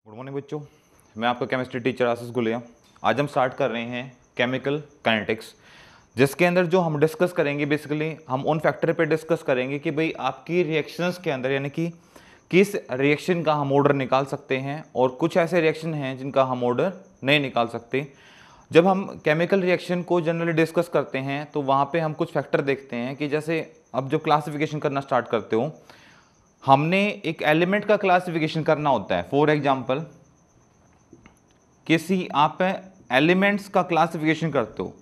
Good morning बच्चों, मैं आपका केमिस्ट्री टीचर आशीष गुलिया। आज हम स्टार्ट कर रहे हैं केमिकल काइनेटिक्स, जिसके अंदर जो हम डिस्कस करेंगे बेसिकली हम उन फैक्टर पे डिस्कस करेंगे कि भाई आपकी रिएक्शंस के अंदर यानी कि किस रिएक्शन का हम ऑर्डर निकाल सकते हैं और कुछ ऐसे रिएक्शन हैं जिनका हम ऑर्डर नहीं निकाल सकते। जब हम केमिकल रिएक्शन को जनरली डिस्कस करते हैं तो वहाँ पे हम कुछ फैक्टर देखते हैं कि जैसे अब जो क्लासिफिकेशन करना स्टार्ट करते हो, हमने एक एलिमेंट का क्लासिफिकेशन करना होता है। फॉर एग्जांपल किसी आप एलिमेंट्स का क्लासिफिकेशन करते हो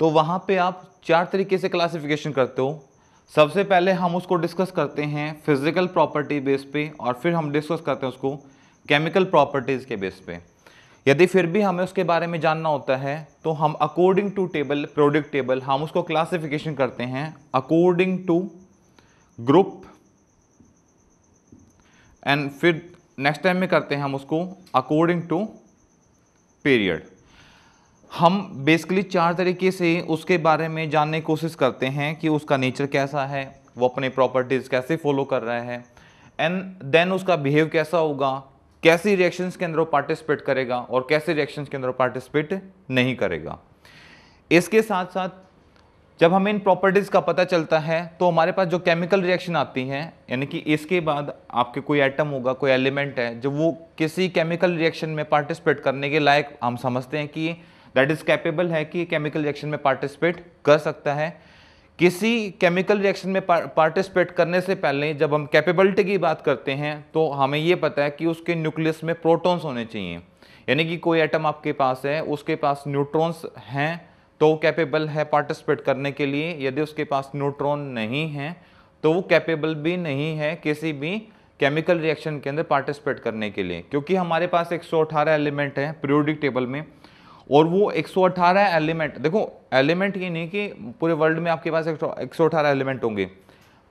तो वहाँ पे आप चार तरीके से क्लासिफिकेशन करते हो। सबसे पहले हम उसको डिस्कस करते हैं फिजिकल प्रॉपर्टी बेस पे और फिर हम डिस्कस करते हैं उसको केमिकल प्रॉपर्टीज़ के बेस पे। यदि फिर भी हमें उसके बारे में जानना होता है तो हम according to table product table हम उसको क्लासिफिकेशन करते हैं अकॉर्डिंग टू ग्रुप एंड फिर नेक्स्ट टाइम में करते हैं हम उसको अकॉर्डिंग टू पीरियड। हम बेसिकली चार तरीके से उसके बारे में जानने की कोशिश करते हैं कि उसका नेचर कैसा है, वो अपने प्रॉपर्टीज़ कैसे फॉलो कर रहा है एंड देन उसका बिहेव कैसा होगा, कैसी रिएक्शंस के अंदर वो पार्टिसिपेट करेगा और कैसे रिएक्शंस के अंदर पार्टिसिपेट नहीं करेगा। इसके साथ साथ जब हमें इन प्रॉपर्टीज़ का पता चलता है तो हमारे पास जो केमिकल रिएक्शन आती हैं, यानी कि इसके बाद आपके कोई एटम होगा, कोई एलिमेंट है जब वो किसी केमिकल रिएक्शन में पार्टिसिपेट करने के लायक हम समझते हैं कि दैट इज़ कैपेबल है कि केमिकल रिएक्शन में पार्टिसिपेट कर सकता है। किसी केमिकल रिएक्शन में पार्टिसिपेट करने से पहले जब हम कैपेबिलिटी की बात करते हैं तो हमें ये पता है कि उसके न्यूक्लियस में प्रोटॉन्स होने चाहिए, यानी कि कोई एटम आपके पास है उसके पास न्यूट्रॉन्स हैं तो कैपेबल है पार्टिसिपेट करने के लिए। यदि उसके पास न्यूट्रॉन नहीं है तो वो कैपेबल भी नहीं है किसी भी केमिकल रिएक्शन के अंदर पार्टिसिपेट करने के लिए, क्योंकि हमारे पास 118 एलिमेंट हैं पीरियोडिक टेबल में और वो 118 एलिमेंट, देखो एलिमेंट ये नहीं कि पूरे वर्ल्ड में आपके पास 118 एलिमेंट होंगे,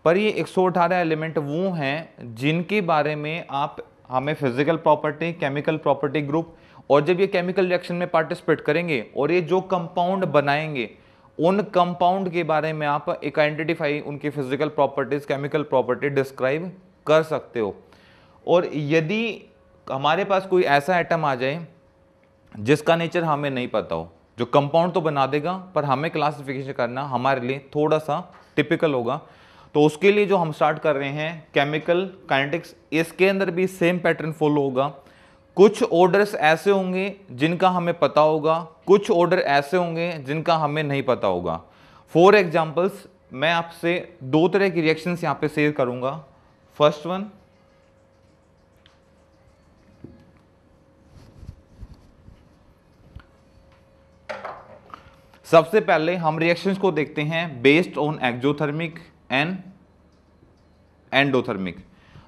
पर ये 118 एलिमेंट वो हैं जिनके बारे में आप हमें physical property, chemical property group और जब ये केमिकल रिएक्शन में पार्टिसिपेट करेंगे और ये जो कंपाउंड बनाएंगे उन कंपाउंड के बारे में आप एक आइडेंटिफाई उनकी physical properties, chemical property describe कर सकते हो। और यदि हमारे पास कोई ऐसा एटम आ जाए जिसका नेचर हमें नहीं पता हो, जो कंपाउंड तो बना देगा पर हमें क्लासिफिकेशन करना हमारे लिए थोड़ा सा टिपिकल होगा, तो उसके लिए जो हम स्टार्ट कर रहे हैं केमिकल काइनेटिक्स, इसके अंदर भी सेम पैटर्न फॉलो होगा। कुछ ऑर्डर्स ऐसे होंगे जिनका हमें पता होगा, कुछ ऑर्डर ऐसे होंगे जिनका हमें नहीं पता होगा। फॉर एग्जांपल्स मैं आपसे दो तरह की रिएक्शंस यहां पे शेयर करूंगा। फर्स्ट वन, सबसे पहले हम रिएक्शंस को देखते हैं based on exothermic and endothermic.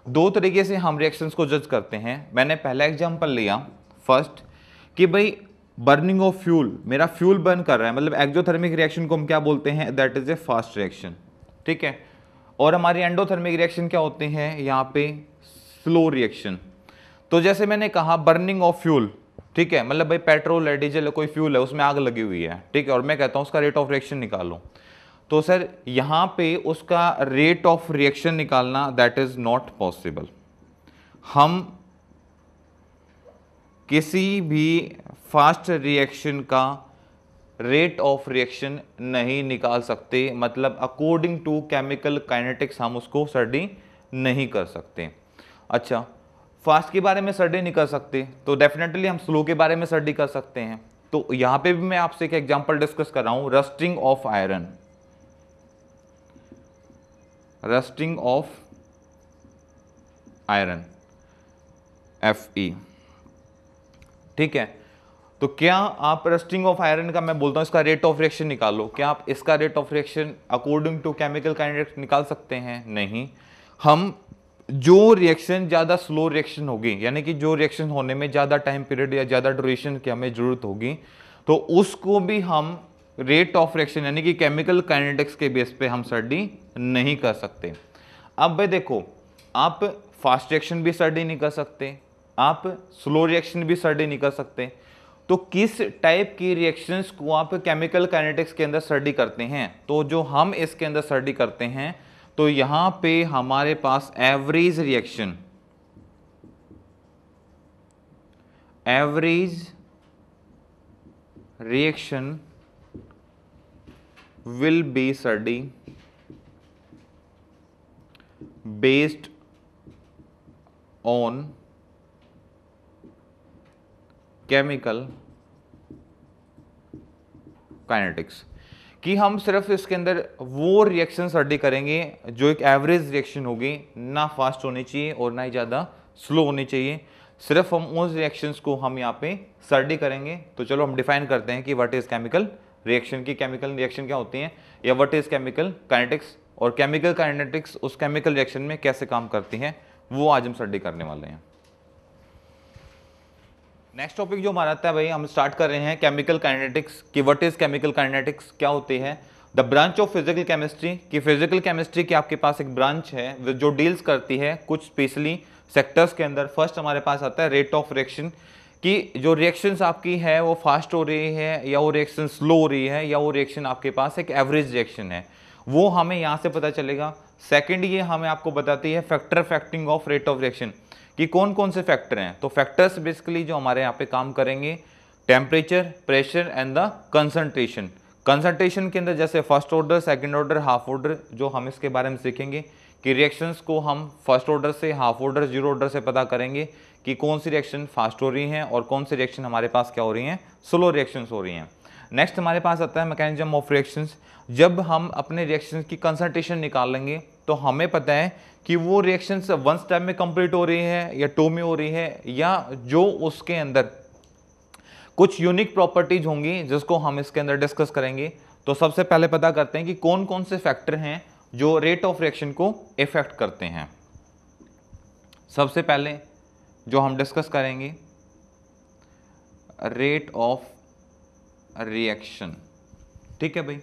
दो तरीके से हम रिएक्शंस को जज करते हैं। मैंने पहला एग्जांपल लिया फर्स्ट कि भाई बर्निंग ऑफ फ्यूल, मेरा फ्यूल बर्न कर रहा है, मतलब एक्सोथर्मिक रिएक्शन को हम क्या बोलते हैं, that is A fast reaction, ठीक है। और हमारी एंडोथर्मिक रिएक्शन क्या होते हैं, यहाँ पे स्लो रिएक्शन। तो जैसे मैंने कहा बर्निंग ऑफ फ्यूल, ठीक है, मतलब भाई पेट्रोल है, डीजल है, कोई फ्यूल है, उसमें आग लगी हुई है, ठीक है, और मैं कहता हूँ उसका रेट ऑफ रिएक्शन निकालो, तो सर यहाँ पे उसका रेट ऑफ रिएक्शन निकालना दैट इज नॉट पॉसिबल। हम किसी भी फास्ट रिएक्शन का रेट ऑफ रिएक्शन नहीं निकाल सकते, मतलब अकॉर्डिंग टू केमिकल काइनेटिक्स हम उसको स्टडी नहीं कर सकते। अच्छा, फास्ट के बारे में स्टडी नहीं कर सकते तो डेफिनेटली हम स्लो के बारे में स्टडी कर सकते हैं। तो यहाँ पे भी मैं आपसे एक एग्जांपल डिस्कस कर रहा हूँ, rusting of iron, rusting of iron Fe, ठीक है। तो क्या आप रस्टिंग ऑफ आयरन का मैं बोलता हूं इसका रेट ऑफ रिएक्शन निकालो, क्या आप इसका rate of reaction according to chemical kinetics निकाल सकते हैं? नहीं। हम जो रिएक्शन ज़्यादा स्लो रिएक्शन होगी, यानी कि जो रिएक्शन होने में ज़्यादा टाइम पीरियड या ज़्यादा ड्यूरेशन की हमें ज़रूरत होगी, तो उसको भी हम रेट ऑफ रिएक्शन यानी कि केमिकल काइनेटिक्स के बेस पे हम स्टडी नहीं कर सकते। अब भाई देखो, आप फास्ट रिएक्शन भी स्टडी नहीं कर सकते, आप स्लो रिएक्शन भी स्टडी नहीं कर सकते, तो किस टाइप की रिएक्शंस को आप केमिकल काइनेटिक्स के अंदर स्टडी करते हैं? तो जो हम इसके अंदर स्टडी करते हैं तो यहां पे हमारे पास average reaction, average reaction will be study based on chemical kinetics, कि हम सिर्फ इसके अंदर वो रिएक्शन स्टडी करेंगे जो एक एवरेज रिएक्शन होगी, ना फास्ट होनी चाहिए और ना ही ज़्यादा स्लो होनी चाहिए, सिर्फ हम उन रिएक्शंस को हम यहाँ पे स्टडी करेंगे। तो चलो हम डिफाइन करते हैं कि व्हाट इज केमिकल रिएक्शन की केमिकल रिएक्शन क्या होती हैं, या व्हाट इज केमिकल काइनेटिक्स, और केमिकल काइनेटिक्स उस केमिकल रिएक्शन में कैसे काम करती हैं, वो आज हम स्टडी करने वाले हैं। नेक्स्ट टॉपिक जो हमारा आता है भाई, हम स्टार्ट कर रहे हैं केमिकल काइनेटिक्स कि व्हाट इज केमिकल काइनेटिक्स क्या होती है। The branch of physical chemistry, कि फिजिकल केमिस्ट्री की आपके पास एक ब्रांच है जो डील्स करती है कुछ स्पेशली सेक्टर्स के अंदर। फर्स्ट हमारे पास आता है रेट ऑफ रिएक्शन, कि जो रिएक्शंस आपकी है वो फास्ट हो रही है या वो रिएक्शन स्लो हो रही है या वो रिएक्शन आपके पास एक एवरेज रिएक्शन है, वो हमें यहाँ से पता चलेगा। सेकंड ये हमें आपको बताती है factor affecting of rate of reaction, कि कौन कौन से फैक्टर हैं। तो फैक्टर्स बेसिकली जो हमारे यहाँ पे काम करेंगे, temperature, pressure and the concentration. Concentration के अंदर जैसे first order, second order, half order, जो हम इसके बारे में सीखेंगे कि रिएक्शंस को हम फर्स्ट ऑर्डर से, हाफ ऑर्डर, जीरो ऑर्डर से पता करेंगे कि कौन सी रिएक्शन फास्ट हो रही हैं और कौन सी रिएक्शन हमारे पास क्या हो रही हैं, स्लो रिएक्शंस हो रही हैं। नेक्स्ट हमारे पास आता है मैकेनिज्म ऑफ रिएक्शंस। जब हम अपने रिएक्शंस की कंसंट्रेशन निकालेंगे तो हमें पता है कि वो रिएक्शंस वन स्टेप में कंप्लीट हो रही है या टू में हो रही है, या जो उसके अंदर कुछ यूनिक प्रॉपर्टीज होंगी जिसको हम इसके अंदर डिस्कस करेंगे। तो सबसे पहले पता करते हैं कि कौन कौन से फैक्टर हैं जो रेट ऑफ रिएक्शन को इफेक्ट करते हैं। सबसे पहले जो हम डिस्कस करेंगे, रेट ऑफ रिएक्शन, ठीक है भाई,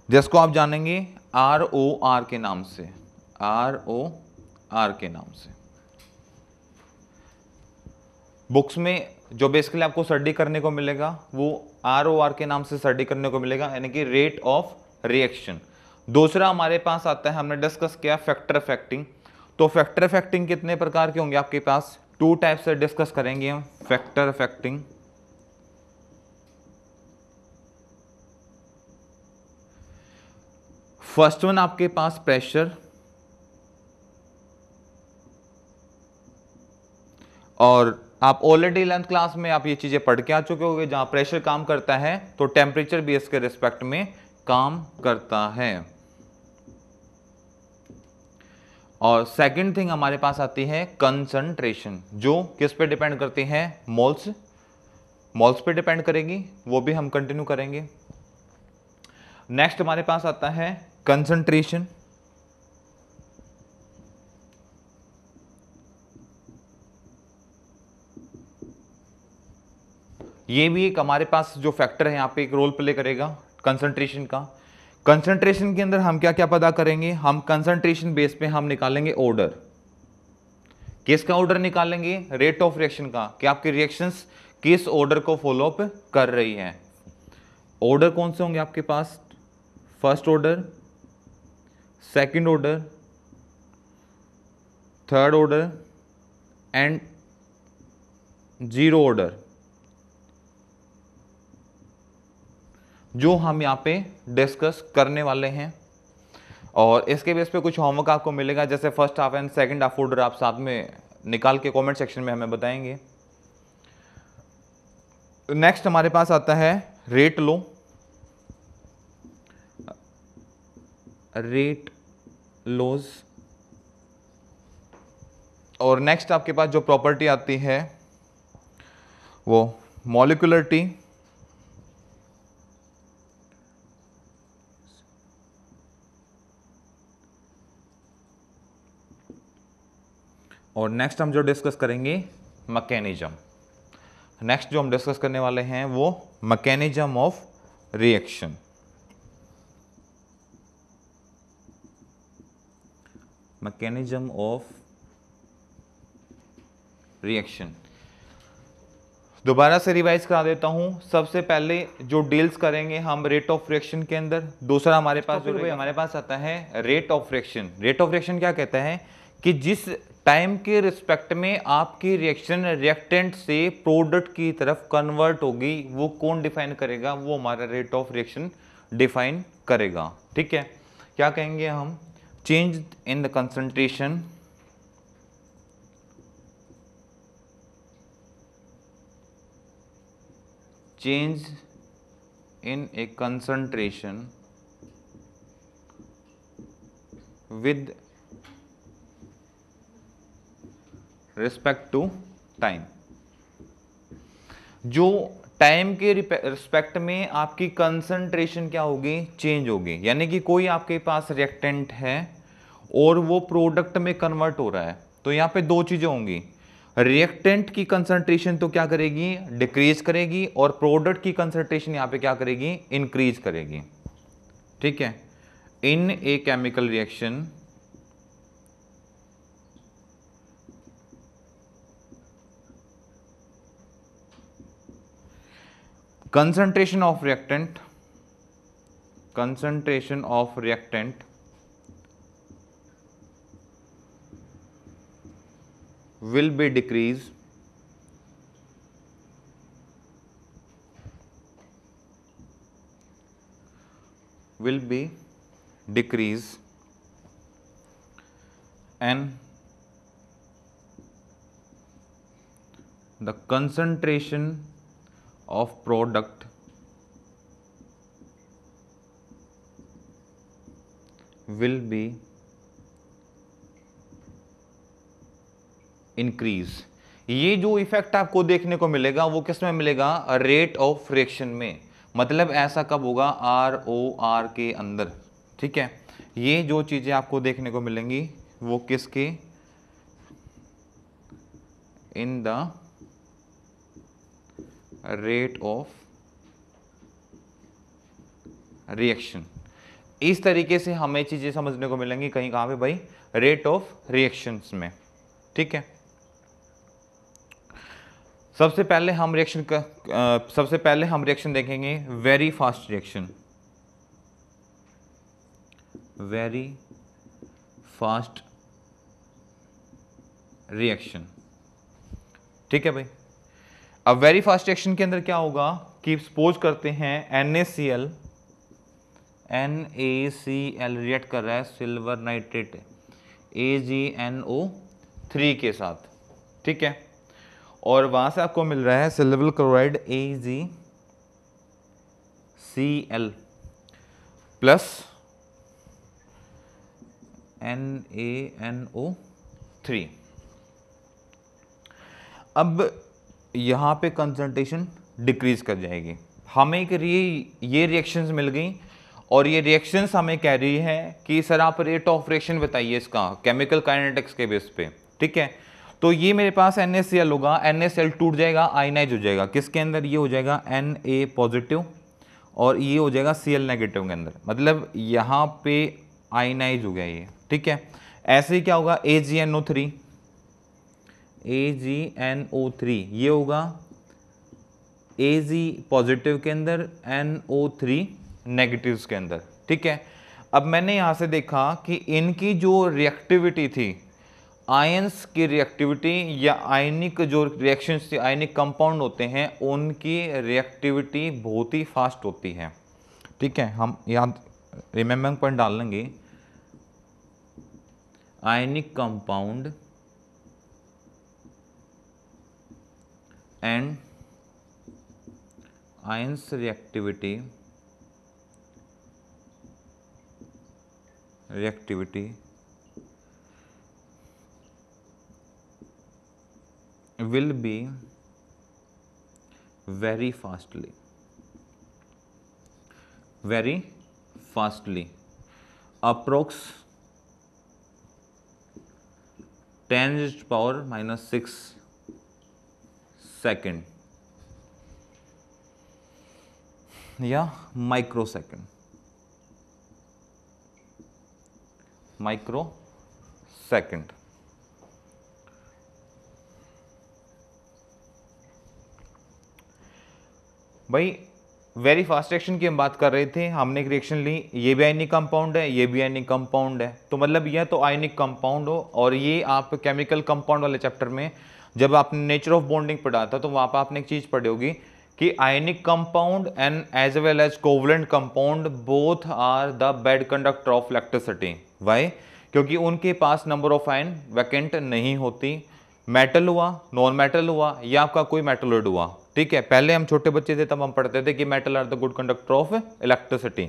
जिसको आप जानेंगे ROR के नाम से, ROR के नाम से। बुक्स में जो बेसिकली आपको स्टडी करने को मिलेगा वो ROR के नाम से स्टडी करने को मिलेगा, यानी कि रेट ऑफ रिएक्शन। दूसरा हमारे पास आता है, हमने डिस्कस किया फैक्टर अफेक्टिंग। तो फैक्टर अफेक्टिंग कितने प्रकार के होंगे आपके पास, टू टाइप से डिस्कस करेंगे हम फैक्टर अफेक्टिंग। फर्स्ट वन आपके पास प्रेशर, और आप ऑलरेडी 11th क्लास में आप ये चीजें पढ़ के आ चुके होंगे, जहां प्रेशर काम करता है तो टेम्परेचर भी इसके रिस्पेक्ट में काम करता है। और सेकंड थिंग हमारे पास आती है कंसंट्रेशन, जो किस पे डिपेंड करती है, मोल्स पे डिपेंड करेगी, वो भी हम कंटिन्यू करेंगे। नेक्स्ट हमारे पास आता है कंसंट्रेशन, ये भी एक हमारे पास जो फैक्टर है यहाँ पे एक रोल प्ले करेगा कंसंट्रेशन का। कंसंट्रेशन के अंदर हम क्या क्या पता करेंगे, हम कंसंट्रेशन बेस पे हम निकालेंगे ऑर्डर। किसका ऑर्डर निकालेंगे, रेट ऑफ रिएक्शन का, कि आपकी रिएक्शंस किस ऑर्डर को फॉलो अप कर रही है। ऑर्डर कौन से होंगे आपके पास, first order, second order, third order and zero order, जो हम यहाँ पे डिस्कस करने वाले हैं। और इसके बेस पे कुछ होमवर्क आपको मिलेगा, जैसे first half and second half order आप साथ में निकाल के कमेंट सेक्शन में हमें बताएंगे। नेक्स्ट हमारे पास आता है रेट लो, रेट लॉज। और नेक्स्ट आपके पास जो प्रॉपर्टी आती है वो मॉलिक्यूलरिटी, और नेक्स्ट हम जो डिस्कस करेंगे मैकेनिज्म। नेक्स्ट जो हम डिस्कस करने वाले हैं वो mechanism of reaction. Mechanism of reaction दोबारा से रिवाइज करा देता हूं। सबसे पहले जो डील्स करेंगे हम रेट ऑफ रिएक्शन के अंदर। दूसरा हमारे पास जो हमारे पास आता है rate of reaction. Rate of reaction क्या कहता है कि जिस टाइम के रिस्पेक्ट में आपकी रिएक्शन रिएक्टेंट से प्रोडक्ट की तरफ कन्वर्ट होगी, वो कौन डिफाइन करेगा? वो हमारा रेट ऑफ रिएक्शन डिफाइन करेगा। ठीक है, क्या कहेंगे हम? Change in the concentration change in a concentration with respect to time। जो टाइम के रिस्पेक्ट में आपकी कंसंट्रेशन क्या होगी? चेंज होगी। यानी कि कोई आपके पास रिएक्टेंट है और वो प्रोडक्ट में कन्वर्ट हो रहा है, तो यहां पे दो चीजें होंगी। रिएक्टेंट की कंसंट्रेशन तो क्या करेगी? डिक्रीज करेगी, और प्रोडक्ट की कंसंट्रेशन यहां पे क्या करेगी? इंक्रीज करेगी। ठीक है, in a chemical reaction concentration of reactant will be decrease and the concentration of product will be increase। ये जो इफेक्ट आपको देखने को मिलेगा वो किस में मिलेगा? रेट ऑफ रिएक्शन में। मतलब ऐसा कब होगा? ROR के अंदर। ठीक है, ये जो चीजें आपको देखने को मिलेंगी वो किसके? In the rate of reaction. इस तरीके से हमें चीजें समझने को मिलेंगी कहीं, कहां पे भाई? रेट ऑफ रिएक्शंस में। ठीक है, सबसे पहले हम रिएक्शन देखेंगे very fast reaction. Very fast reaction. ठीक है भाई, अब वेरी फास्ट रिएक्शन के अंदर क्या होगा कि सपोज करते हैं NaCl रिएक्ट कर रहा है सिल्वर नाइट्रेट AgNO3 के साथ। ठीक है, और वहां से आपको मिल रहा है silver chloride AgCl plus NaNO3। अब यहां पे कंसंट्रेशन डिक्रीज कर जाएगी। हमें ये रिएक्शंस मिल गई, और ये रिएक्शंस हमें कह रही है कि सर आप रेट ऑफ रिएक्शन बताइए इसका केमिकल काइनेटिक्स के बेस पे। ठीक है, तो ये मेरे पास NaCl होगा, NaCl टूट जाएगा, आयनाइज हो जाएगा। किसके अंदर? ये हो जाएगा Na पॉजिटिव और ये हो जाएगा Cl नेगेटिव के अंदर। मतलब यहाँ पे आयनाइज हो गया ये। ठीक है, ऐसे ही क्या होगा? AgNO3 ये होगा Ag पॉजिटिव के अंदर, NO3 नेगेटिव्स के अंदर। ठीक है, अब मैंने यहां से देखा कि इनकी जो रिएक्टिविटी थी, आयंस की रिएक्टिविटी या आयनिक जो रिएक्शंस थी, आयनिक कंपाउंड होते हैं उनकी रिएक्टिविटी बहुत ही फास्ट होती है। ठीक है, हम याद रिमेंबरिंग पॉइंट डाल लेंगे। आयनिक compound and ions reactivity will be very fastly approx 10⁻⁻⁶ second या माइक्रोसेकेंड। भाई वेरी फास्ट रिएक्शन की हम बात कर रहे थे, हमने एक रिएक्शन ली, ये भी आयनिक कंपाउंड है, ये भी आयनिक कंपाउंड है, तो मतलब यह तो आयनिक कंपाउंड हो। और ये आप केमिकल कंपाउंड वाले चैप्टर में जब आपने नेचर ऑफ बॉन्डिंग पढ़ा था तो वहाँ पर आपने एक चीज़ पढ़ी होगी कि ionic compound and as well as covalent compound both are the bad conductor of electricity. Why? क्योंकि उनके पास नंबर ऑफ आयन वैकेंट नहीं होती। मेटल हुआ, नॉन मेटल हुआ, या आपका कोई मेटलॉइड हुआ, ठीक है। पहले हम छोटे बच्चे थे तब हम पढ़ते थे कि metal are the good conductor of electricity.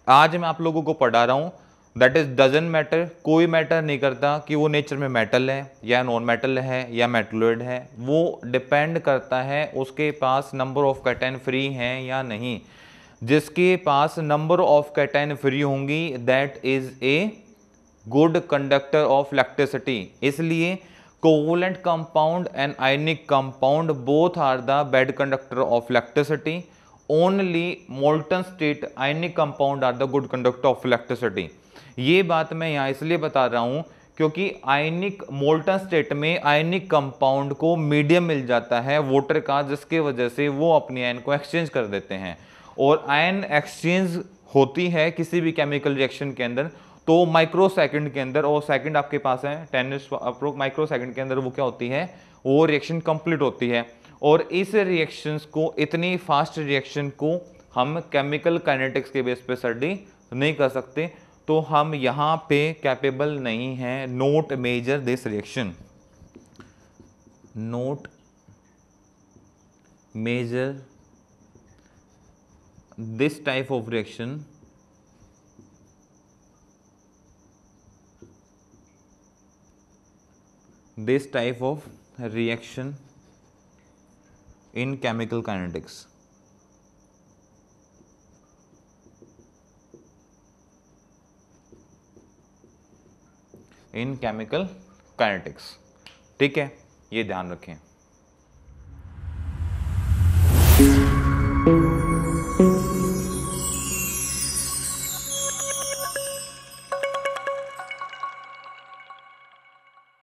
आज मैं आप लोगों को पढ़ा रहा हूँ दैट इज डजंट मैटर, कोई मैटर नहीं करता कि वो नेचर में मेटल है या नॉन मेटल है या मेटलॉइड है, वो डिपेंड करता है उसके पास नंबर ऑफ कैटायन फ्री हैं या नहीं। जिसके पास नंबर ऑफ कैटायन फ्री होंगी that is a good conductor of electricity. इसलिए covalent compound and ionic compound both are the bad conductor of electricity. Only molten state ionic compound are the good conductor of electricity. ये बात मैं यहाँ इसलिए बता रहा हूँ क्योंकि आयनिक मोल्टन स्टेट में आयनिक कंपाउंड को मीडियम मिल जाता है वाटर का, जिसके वजह से वो अपनी आयन को एक्सचेंज कर देते हैं। और आयन एक्सचेंज होती है किसी भी केमिकल रिएक्शन के अंदर तो माइक्रो सेकंड के अंदर, और सेकंड आपके पास है 10 माइक्रो सेकंड के अंदर वो क्या होती है, वो रिएक्शन कंप्लीट होती है। और इस रिएक्शंस को, इतनी फास्ट रिएक्शन को हम केमिकल काइनेटिक्स के बेस पे स्टडी नहीं कर सकते, तो हम यहाँ पे कैपेबल नहीं हैं। Note measure this reaction, note measure this type of reaction this type of reaction in chemical kinetics. in chemical kinetics, ठीक है, ये ध्यान रखें।